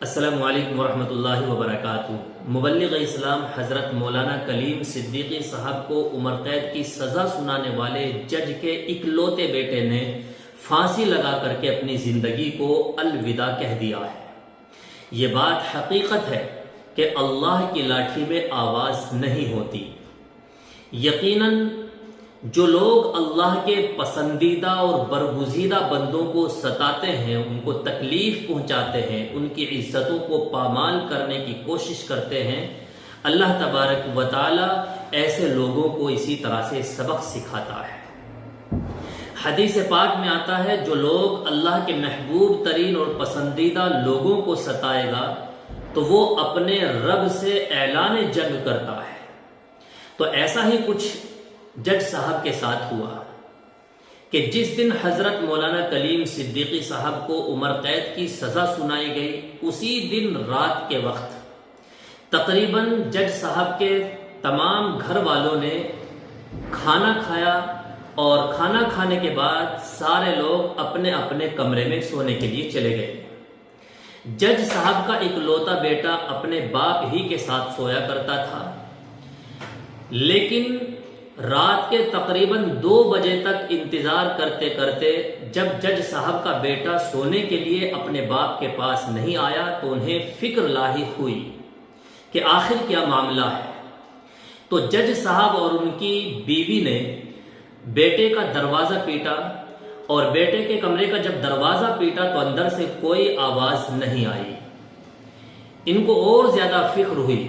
السلام علیکم ورحمۃ اللہ وبرکاتہ۔ مبلغ اسلام حضرت مولانا کلیم صدیقی صاحب کو عمر قید کی سزا سنانے والے جج کے اکلوتے بیٹے نے پھانسی لگا کر کے اپنی زندگی کو الوداع کہہ دیا ہے۔ یہ بات حقیقت ہے کہ اللہ کی لاٹھی میں آواز نہیں ہوتی۔ یقیناً جو لوگ اللہ کے پسندیدہ اور برگزیدہ بندوں کو ستاتے ہیں، ان کو تکلیف پہنچاتے ہیں، ان کی عزتوں کو پامال کرنے کی کوشش کرتے ہیں، اللہ تبارک و تعالی ایسے لوگوں کو اسی طرح سے سبق سکھاتا ہے۔ حدیث پاک میں آتا ہے جو لوگ اللہ کے محبوب ترین اور پسندیدہ لوگوں کو ستائے گا تو وہ اپنے رب سے اعلان جنگ کرتا ہے۔ تو ایسا ہی کچھ جج صاحب کے ساتھ ہوا کہ جس دن حضرت مولانا کلیم صدیقی صاحب کو عمر قید کی سزا سنائی گئی، اسی دن رات کے وقت تقریباً جج صاحب کے تمام گھر والوں نے کھانا کھایا، اور کھانا کھانے کے بعد سارے لوگ اپنے اپنے کمرے میں سونے کے لیے چلے گئے۔ جج صاحب کا اکلوتا بیٹا اپنے باپ ہی کے ساتھ سویا کرتا تھا، لیکن رات کے تقریباً 2 بجے تک انتظار کرتے کرتے جب جج صاحب کا بیٹا سونے کے لیے اپنے باپ کے پاس نہیں آیا تو انہیں فکر لاحق ہوئی کہ آخر کیا معاملہ ہے۔ تو جج صاحب اور ان کی بیوی نے بیٹے کا دروازہ پیٹا، اور بیٹے کے کمرے کا جب دروازہ پیٹا تو اندر سے کوئی آواز نہیں آئی۔ ان کو اور زیادہ فکر ہوئی۔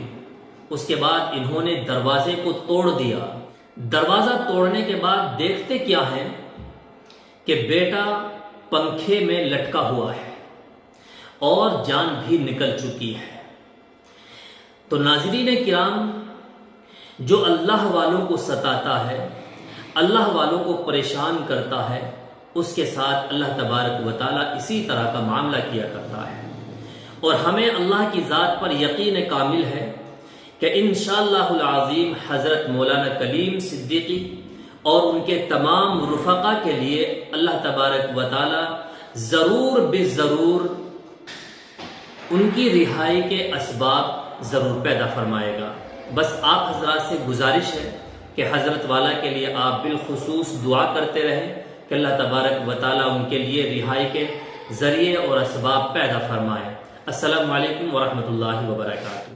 اس کے بعد انہوں نے دروازے کو توڑ دیا۔ دروازہ توڑنے کے بعد دیکھتے کیا ہے کہ بیٹا پنکھے میں لٹکا ہوا ہے اور جان بھی نکل چکی ہے۔ تو ناظرین کرام، جو اللہ والوں کو ستاتا ہے، اللہ والوں کو پریشان کرتا ہے، اس کے ساتھ اللہ تبارک و تعالیٰ اسی طرح کا معاملہ کیا کرتا ہے۔ اور ہمیں اللہ کی ذات پر یقین کامل ہے کہ انشاءاللہ العظیم حضرت مولانا کلیم صدیقی اور ان کے تمام رفقا کے لیے اللہ تبارک و تعالی ضرور بضرور ان کی رہائی کے اسباب ضرور پیدا فرمائے گا۔ بس آپ حضرات سے گزارش ہے کہ حضرت والا کے لیے آپ بالخصوص دعا کرتے رہیں کہ اللہ تبارک و تعالی ان کے لیے رہائی کے ذریعے اور اسباب پیدا فرمائے۔ السلام علیکم ورحمۃ اللہ وبرکاتہ۔